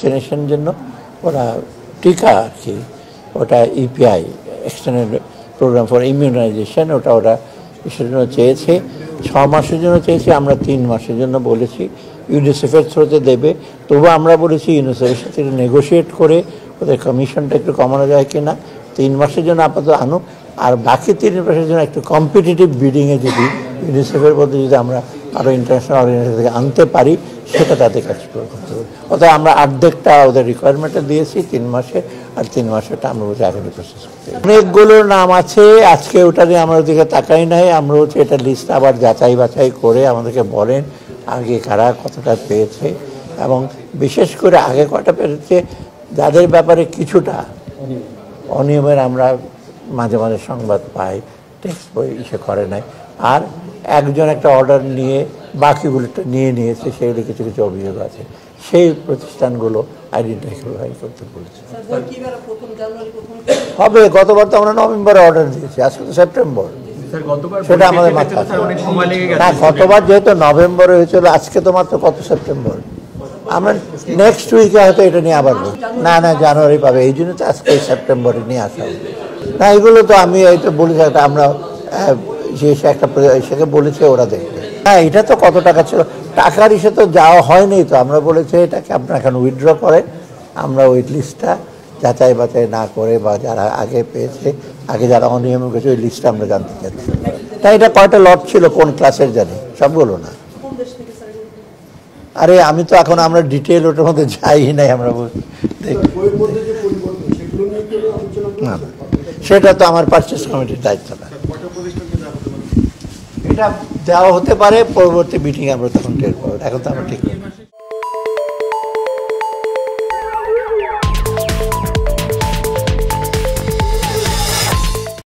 ভ্যাকসিনেশনের জন্য ওরা টিকা আর কি, ওটা EPI extended programme for immunisation, ওরা কিসের জন্য চেয়েছে, 6 মাসের জন্য চেয়েছে, আমরা 3 মাসের জন্য বলেছি। ইউনিসেফের থ্রুতে দেবে, তবু আমরা বলেছি ইউনিসেফের সাথে নেগোশিয়েট করে ওদের কমিশনটা একটু কমানো যায় কিনা, 3 মাসের জন্য আপাতত আনুক, আর বাকি 3 মাসের জন্য একটু কম্পিটিটিভ বিডিংয়ে যদি ইউনিসেফের মধ্যে যদি আমরা আরও ইন্টারন্যাশনাল অর্গানাইজেশন থেকে আনতে পারি, সেটা তাদের কাছে করতে হবে। অর্থাৎ আমরা অর্ধেকটা ওদের রিকোয়ারমেন্টটা দিয়েছি 3 মাসে, আর 3 মাসেরটা আমরা বলছি এখনই প্রসেস করতে। অনেকগুলো নাম আছে, আজকে ওটা নিয়ে আমরা ওদিকে তাকাই নাই, আমরা হচ্ছে এটা লিস্ট আবার যাচাই বাছাই করে আমাদেরকে বলেন আগে কারা কতটা পেয়েছে, এবং বিশেষ করে আগে কটা পেয়েছে যাদের ব্যাপারে কিছুটা অনিয়মের আমরা মাঝে মাঝে সংবাদ পাই, টেক্সট বই ইসে করে নাই, আর একজন একটা অর্ডার নিয়ে বাকিগুলোটা নিয়েছে, সেগুলো কিছু কিছু অভিযোগ আছে, সেই প্রতিষ্ঠানগুলো আইডেন্টিফাই করতে বলেছে। হবে, গতবার তো আমরা নভেম্বরে অর্ডার দিয়েছি, আজকে তো সেপ্টেম্বর, সেটা আমাদের মাথায় না। গতবার যেহেতু নভেম্বরে হয়েছিল, আজকে তো মাত্র কত সেপ্টেম্বর, আমরা নেক্সট উইকে হয়তো এটা নিয়ে আবার না জানুয়ারি পাবে, এই জন্য তো আজকে সেপ্টেম্বরে নিয়ে আসা হবে না। এগুলো তো আমি এইটা বলেছি, আমরা সেকে বলেছে ওরা দেখবে। হ্যাঁ, এটা তো কত টাকা ছিল, টাকার ইসে তো যাওয়া হয়নি, তো আমরা বলেছি এটাকে আপনারা এখন উইথড্র করেন, আমরা ওই লিস্টটা যাচাই বাছাই না করে বা যারা আগে পেয়েছে, আগে যারা অনিয়ম করেছে, ওই লিস্টটা আমরা জানতে চাচ্ছি। তাই এটা কয়টা লট ছিল, কোন ক্লাসের জানি, সবগুলো না। আরে আমি তো এখন আমরা ডিটেল ওটার মধ্যে যাই নাই, আমরা না, সেটা তো আমার পারচেজ কমিটির দায়িত্ব না, এটা দেওয়া হতে পারে পরবর্তী মিটিংয়ে আমরা তখন টের পাবো, এখন তো আমরা ঠিক